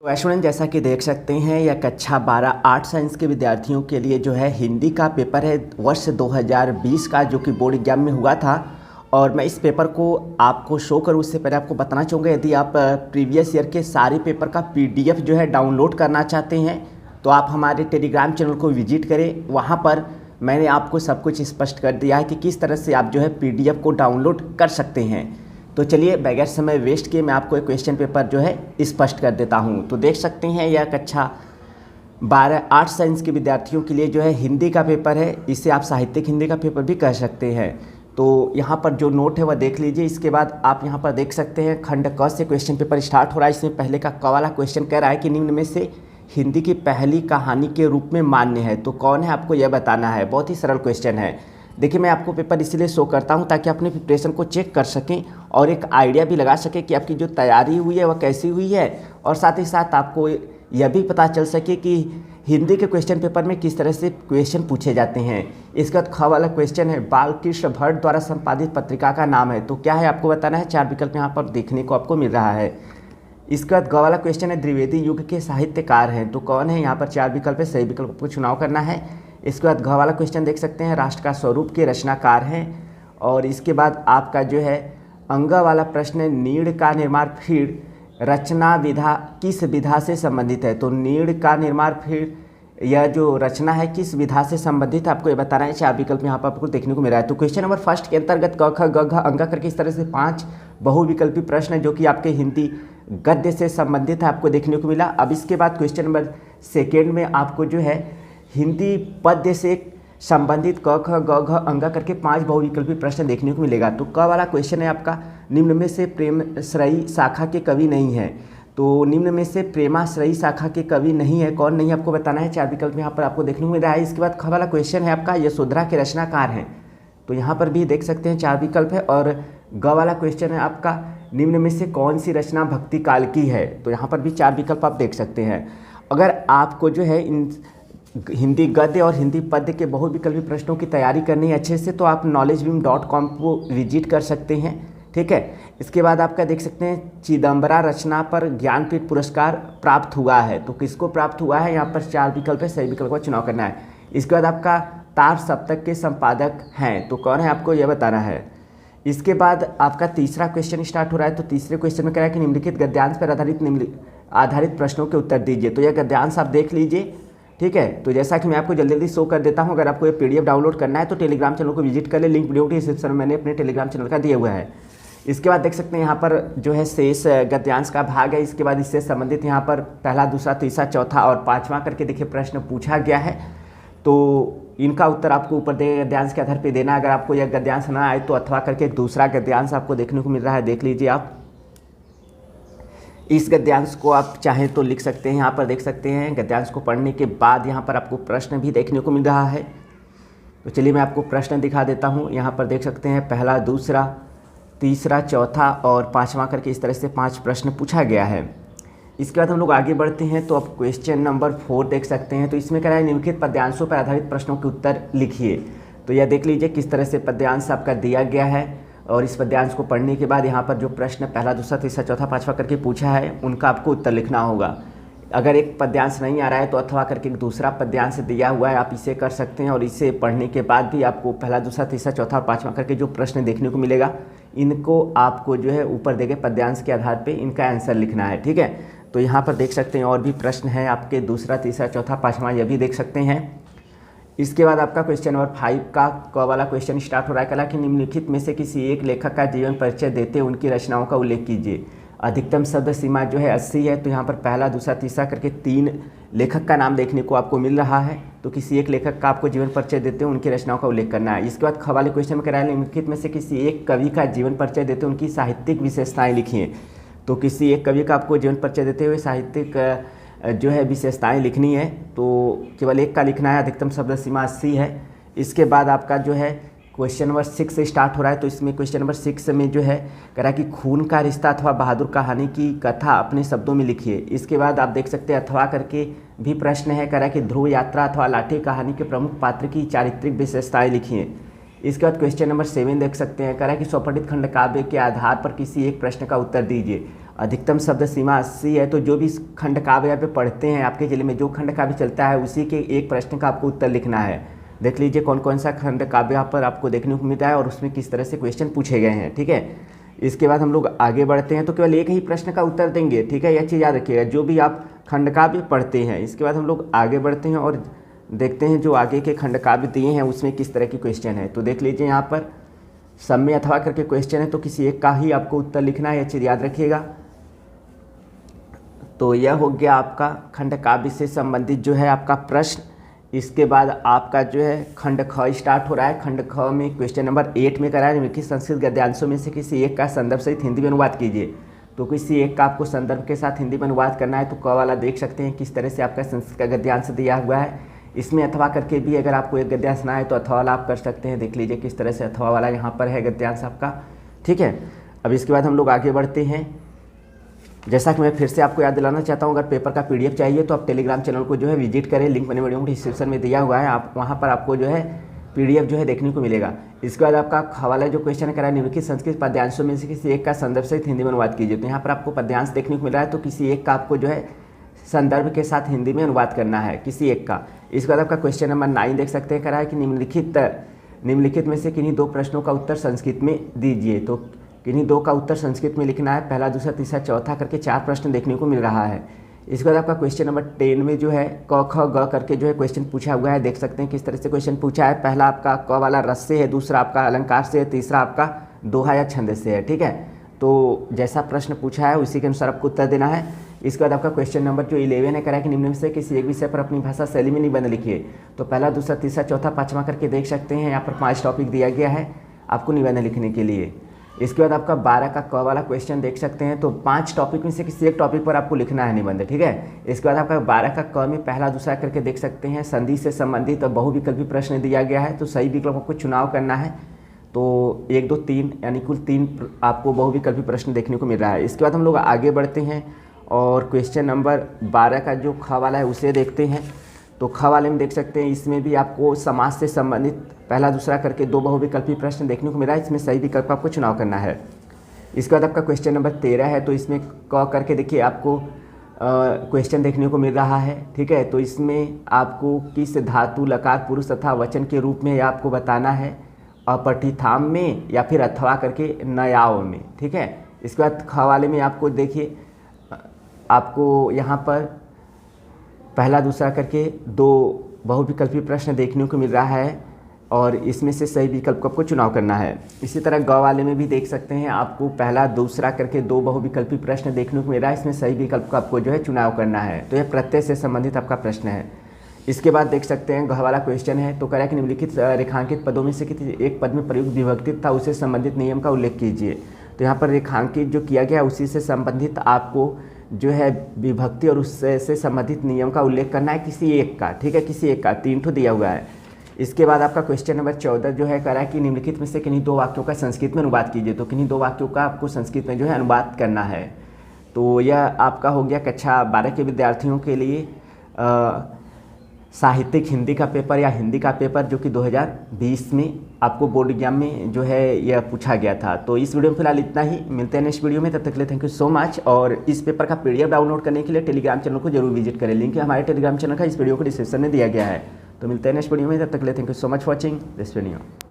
तो स्टूडेंट जैसा कि देख सकते हैं यह कक्षा 12 आर्ट साइंस के विद्यार्थियों के लिए जो है हिंदी का पेपर है वर्ष 2020 का, जो कि बोर्ड एग्जाम में हुआ था। और मैं इस पेपर को आपको शो करूँ उससे पहले आपको बताना चाहूँगा, यदि आप प्रीवियस ईयर के सारे पेपर का पीडीएफ जो है डाउनलोड करना चाहते हैं तो आप हमारे टेलीग्राम चैनल को विजिट करें। वहाँ पर मैंने आपको सब कुछ स्पष्ट कर दिया है कि किस तरह से आप जो है पीडीएफ को डाउनलोड कर सकते हैं। तो चलिए बगैर समय वेस्ट किए मैं आपको एक क्वेश्चन पेपर जो है स्पष्ट कर देता हूँ। तो देख सकते हैं यह कक्षा 12 आर्ट साइंस के विद्यार्थियों के लिए जो है हिंदी का पेपर है। इसे आप साहित्यिक हिंदी का पेपर भी कह सकते हैं। तो यहाँ पर जो नोट है वह देख लीजिए। इसके बाद आप यहाँ पर देख सकते हैं खंड क से क्वेश्चन पेपर स्टार्ट हो रहा है। इसमें पहले का क वाला क्वेश्चन कह रहा है कि निम्न में से हिंदी की पहली कहानी के रूप में मान्य है, तो कौन है आपको यह बताना है। बहुत ही सरल क्वेश्चन है। देखिए मैं आपको पेपर इसलिए शो करता हूं ताकि अपने प्रिपरेशन को चेक कर सकें और एक आइडिया भी लगा सकें कि आपकी जो तैयारी हुई है वह कैसी हुई है, और साथ ही साथ आपको यह भी पता चल सके कि हिंदी के क्वेश्चन पेपर में किस तरह से क्वेश्चन पूछे जाते हैं। इसका ख वाला क्वेश्चन है बालकृष्ण भट्ट द्वारा संपादित पत्रिका का नाम है, तो क्या है आपको बताना है। 4 विकल्प यहाँ पर देखने को आपको मिल रहा है। इसके बाद ग वाला क्वेश्चन है द्विवेदी युग के साहित्यकार हैं, तो कौन है। यहाँ पर 4 विकल्प है, सही विकल्प को चुनाव करना है। इसके बाद घ वाला क्वेश्चन देख सकते हैं राष्ट्र का स्वरूप के रचनाकार हैं। और इसके बाद आपका जो है अंग वाला प्रश्न है नीड़ का निर्माण फिर रचना विधा किस विधा से संबंधित है। तो नीड़ का निर्माण फिर यह जो रचना है किस विधा से संबंधित है आपको ये बताना है। 4 विकल्प यहाँ पर आपको देखने को मिल रहा है। तो क्वेश्चन नंबर फर्स्ट के अंतर्गत क ख ग घ अंग करके इस तरह से 5 बहुविकल्पी प्रश्न है जो कि आपके हिंदी गद्य से संबंधित है, आपको देखने को मिला। अब इसके बाद क्वेश्चन नंबर सेकेंड में आपको जो है हिंदी पद्य से संबंधित क ख ग घ अंग करके 5 बहुविकल्पी प्रश्न देखने को मिलेगा। तो क वाला क्वेश्चन है आपका निम्न में से प्रेमाश्रयी शाखा के कवि नहीं है। तो निम्न में से प्रेमाश्रयी शाखा के कवि नहीं है, कौन नहीं आपको बताना है। 4 विकल्प यहाँ पर आपको देखने को मिल रहा है। इसके बाद ख वाला क्वेश्चन है आपका यशोधरा के रचनाकार हैं, तो यहाँ पर भी देख सकते हैं 4 विकल्प है। और ग वाला क्वेश्चन है आपका निम्न में से कौन सी रचना भक्ति काल की है, तो यहाँ पर भी 4 विकल्प आप देख सकते हैं। अगर आपको जो है इन हिंदी गद्य और हिंदी पद्य के बहुविकल्पी प्रश्नों की तैयारी करनी है अच्छे से, तो आप knowledgebeam.com को विजिट कर सकते हैं, ठीक है। इसके बाद आपका देख सकते हैं चिदम्बरा रचना पर ज्ञानपीठ पुरस्कार प्राप्त हुआ है, तो किसको प्राप्त हुआ है। यहाँ पर 4 विकल्प है, सही विकल्प का चुनाव करना है। इसके बाद आपका तार सप्तक के संपादक हैं, तो कौन है आपको यह बताना है। इसके बाद आपका तीसरा क्वेश्चन स्टार्ट हो रहा है। तो तीसरे क्वेश्चन में कह रहा है कि निम्नलिखित गद्यांश पर आधारित प्रश्नों के उत्तर दीजिए। तो यह गद्यांश आप देख लीजिए, ठीक है। तो जैसा कि मैं आपको जल्दी जल्दी शो कर देता हूं, अगर आपको ये पीडीएफ डाउनलोड करना है तो टेलीग्राम चैनल को विजिट कर ले, लिंक वीडियो के डिस्क्रिप्शन में मैंने अपने टेलीग्राम चैनल का दिया हुआ है। इसके बाद देख सकते हैं यहाँ पर जो है शेष गद्यांश का भाग है। इसके बाद इससे संबंधित यहाँ पर पहला, दूसरा, तीसरा, चौथा और 5वां करके देखिए प्रश्न पूछा गया है। तो इनका उत्तर आपको ऊपर दिए गद्यांश के आधार पर देना। अगर आपको यह गद्यांश ना आए तो अथवा करके दूसरा गद्यांश आपको देखने को मिल रहा है, देख लीजिए आप। इस गद्यांश को आप चाहें तो लिख सकते हैं, यहाँ पर देख सकते हैं। गद्यांश को पढ़ने के बाद यहाँ पर आपको प्रश्न भी देखने को मिल रहा है। तो चलिए मैं आपको प्रश्न दिखा देता हूँ। यहाँ पर देख सकते हैं पहला, दूसरा, तीसरा, चौथा और 5वां करके इस तरह से 5 प्रश्न पूछा गया है। इसके बाद हम लोग आगे बढ़ते हैं। तो अब क्वेश्चन नंबर 4 देख सकते हैं। तो इसमें कह रहा है निम्नलिखित पद्यांशों पर आधारित प्रश्नों के उत्तर लिखिए। तो यह देख लीजिए किस तरह से पद्यांश आपका दिया गया है, और इस पद्यांश को पढ़ने के बाद यहाँ पर जो प्रश्न पहला, दूसरा, तीसरा, चौथा, 5वां करके पूछा है उनका आपको उत्तर लिखना होगा। अगर एक पद्यांश नहीं आ रहा है तो अथवा करके एक दूसरा पद्यांश दिया हुआ है, आप इसे कर सकते हैं। और इसे पढ़ने के बाद भी आपको पहला, दूसरा, तीसरा, चौथा और 5वां करके जो प्रश्न देखने को मिलेगा, इनको आपको जो है ऊपर दिए गए पद्यांश के आधार पर इनका आंसर लिखना है, ठीक है। तो यहाँ पर देख सकते हैं और भी प्रश्न है आपके दूसरा, तीसरा, चौथा, 5वां, यह भी देख सकते हैं। इसके बाद आपका क्वेश्चन नंबर 5 का क वाला क्वेश्चन स्टार्ट हो रहा है। कला कि निम्नलिखित में से किसी एक लेखक का जीवन परिचय देते उनकी रचनाओं का उल्लेख कीजिए। अधिकतम शब्द सीमा जो है 80 है, तो यहाँ पर पहला, दूसरा, तीसरा करके 3 लेखक का नाम देखने को आपको मिल रहा है। तो किसी एक लेखक का आपको जीवन परिचय देते हैं उनकी रचनाओं का उल्लेख करना है। इसके बाद ख वाले क्वेश्चन में कह रहा है निम्नलिखित में से किसी एक कवि का जीवन परिचय देते उनकी साहित्यिक विशेषताएँ लिखिए। तो किसी एक कवि का आपको जीवन परिचय देते हुए साहित्यिक जो है विशेषताएं लिखनी है, तो केवल एक का लिखना है। अधिकतम शब्द सीमा 80 है। इसके बाद आपका जो है क्वेश्चन नंबर 6 से स्टार्ट हो रहा है। तो इसमें क्वेश्चन नंबर 6 में जो है कह रहा है कि खून का रिश्ता अथवा बहादुर कहानी की कथा अपने शब्दों में लिखिए। इसके बाद आप देख सकते हैं अथवा करके भी प्रश्न है, कह रहा है कि ध्रुव यात्रा अथवा लाठी कहानी के प्रमुख पात्र की चारित्रिक विशेषताएँ लिखिए। इसके बाद क्वेश्चन नंबर 7 देख सकते हैं, कह रहा है कि स्वपठित खंड काव्य के आधार पर किसी एक प्रश्न का उत्तर दीजिए। अधिकतम शब्द सीमा 80 है। तो जो भी खंड काव्य पे पढ़ते हैं आपके जिले में जो खंड काव्य चलता है उसी के एक प्रश्न का आपको उत्तर लिखना है। देख लीजिए कौन कौन सा खंड काव्य यहाँ पर आपको देखने को मिलता है और उसमें किस तरह से क्वेश्चन पूछे गए हैं। ठीक है, इसके बाद हम लोग आगे बढ़ते हैं। तो केवल एक ही प्रश्न का उत्तर देंगे। ठीक है, यह चीज़ याद रखिएगा जो भी आप खंड काव्य पढ़ते हैं। इसके बाद हम लोग आगे बढ़ते हैं और देखते हैं जो आगे के खंड काव्य दिए हैं उसमें किस तरह की क्वेश्चन है। तो देख लीजिए यहाँ पर सब में अथवा करके क्वेश्चन है, तो किसी एक का ही आपको उत्तर लिखना है, यह चीज़ याद रखिएगा। तो यह हो गया आपका खंड काव्य से संबंधित जो है आपका प्रश्न। इसके बाद आपका जो है खंड ख स्टार्ट हो रहा है। खंड ख में क्वेश्चन नंबर 8 में करा है निम्नलिखित संस्कृत गद्यांशों में से किसी एक का संदर्भ सहित हिंदी में अनुवाद कीजिए। तो किसी एक का आपको संदर्भ के साथ हिंदी में अनुवाद करना है। तो क वाला देख सकते हैं किस तरह से आपका संस्कृत का गद्यांश दिया हुआ है। इसमें अथवा करके भी अगर आपको एक गद्यांश ना है तो अथवा वाला आप कर सकते हैं। देख लीजिए किस तरह से अथवा वाला यहाँ पर है गद्यांश आपका। ठीक है, अब इसके बाद हम लोग आगे बढ़ते हैं। जैसा कि मैं फिर से आपको याद दिलाना चाहता हूं, अगर पेपर का पीडीएफ चाहिए तो आप टेलीग्राम चैनल को जो है विजिट करें। लिंक मैंने वीडियो को डिस्क्रिप्शन में दिया हुआ है, आप वहां पर आपको जो है पीडीएफ जो है देखने को मिलेगा। इसके बाद आपका हवाला जो क्वेश्चन करा है निम्नलिखित संस्कृत पद्यांशों में से किसी एक का संदर्भ सहित हिंदी में अनुवाद कीजिए। तो यहाँ पर आपको पद्यांश देखने को मिल रहा है, तो किसी एक का आपको जो है संदर्भ के साथ हिंदी में अनुवाद करना है, किसी एक का। इसके बाद आपका क्वेश्चन नंबर 9 देख सकते हैं करा है कि निम्नलिखित में से किन्हीं दो प्रश्नों का उत्तर संस्कृत में दीजिए। तो किन्हीं दो का उत्तर संस्कृत में लिखना है, पहला दूसरा तीसरा चौथा करके 4 प्रश्न देखने को मिल रहा है। इसके बाद आपका क्वेश्चन नंबर 10 में जो है क ख ग करके जो है क्वेश्चन पूछा हुआ है। देख सकते हैं किस तरह से क्वेश्चन पूछा है। पहला आपका क वाला रस से है, दूसरा आपका अलंकार से है, तीसरा आपका दोहा या छंद से है। ठीक है, तो जैसा प्रश्न पूछा है उसी के अनुसार आपको उत्तर देना है। इसके बाद आपका क्वेश्चन नंबर जो 11 है करा कि निम्न में से किसी एक विषय पर अपनी भाषा शैली में निबंध लिखिए। तो पहला दूसरा तीसरा चौथा पाँचवा करके देख सकते हैं यहाँ पर 5 टॉपिक दिया गया है आपको निबंध लिखने के लिए। इसके बाद आपका 12 का क वाला क्वेश्चन देख सकते हैं, तो 5 टॉपिक में से किसी एक टॉपिक पर आपको लिखना है निबंध। ठीक है, इसके बाद आपका 12 का क में पहला दूसरा करके देख सकते हैं संधि से संबंधित बहुविकल्पी प्रश्न दिया गया है, तो सही विकल्पों को चुनाव करना है। तो 1 2 3 यानी कुल 3 आपको बहुविकल्पी प्रश्न देखने को मिल रहा है। इसके बाद हम लोग आगे बढ़ते हैं और क्वेश्चन नंबर 12 का जो ख वाला है उसे देखते हैं। तो ख वाले में देख सकते हैं इसमें भी आपको समाज से संबंधित पहला दूसरा करके 2 बहुविकल्पी प्रश्न देखने को मिला है। इसमें सही विकल्प आपको चुनाव करना है। इसके बाद आपका क्वेश्चन नंबर 13 है, तो इसमें क करके देखिए आपको क्वेश्चन देखने को मिल रहा है। ठीक है, तो इसमें आपको किस धातु लकार पुरुष तथा वचन के रूप में आपको बताना है, अपठिताम में या फिर अथवा करके नयाव में। ठीक है, इसके बाद ख वाले में आपको देखिए आपको यहाँ पर पहला दूसरा करके 2 बहुविकल्पी प्रश्न देखने को मिल रहा है और इसमें से सही विकल्प को आपको चुनाव करना है। इसी तरह ग वाले में भी देख सकते हैं आपको पहला दूसरा करके 2 बहुविकल्पी प्रश्न देखने को मिल रहा है। इसमें सही विकल्प को आपको जो है चुनाव करना है। तो यह प्रत्यय से संबंधित आपका प्रश्न है। इसके बाद देख सकते हैं घ वाला क्वेश्चन है, तो कह रहा है कि निम्नलिखित रेखांकित पदों में से किसी एक पद में प्रयुक्त विभक्ति था उसे संबंधित नियम का उल्लेख कीजिए। तो यहाँ पर रेखांकित जो किया गया उसी से संबंधित आपको जो है विभक्ति और उससे संबंधित नियम का उल्लेख करना है किसी एक का। ठीक है, किसी एक का 3 ठो दिया हुआ है। इसके बाद आपका क्वेश्चन नंबर 14 जो है कह रहा है कि निम्नलिखित में से किन्हीं 2 वाक्यों का संस्कृत में अनुवाद कीजिए। तो किन्हीं 2 वाक्यों का आपको संस्कृत में जो है अनुवाद करना है। तो यह आपका हो गया कक्षा 12 के विद्यार्थियों के लिए साहित्यिक हिंदी का पेपर या हिंदी का पेपर जो कि 2020 में आपको बोर्ड एग्जाम में जो है यह पूछा गया था। तो इस वीडियो में फिलहाल इतना ही, मिलते हैं नेक्स्ट वीडियो में। तब तक के लिए थैंक यू सो मच। और इस पेपर का पीडीएफ डाउनलोड करने के लिए टेलीग्राम चैनल को जरूर विजिट करें। लिंक हमारे टेलीग्राम चैनल का इस वीडियो को डिस्क्रिप्शन में दिया गया है। तो मिलते हैं नेक्स्ट वीडियो में, तब तक के लिए thank you so much for watching this video.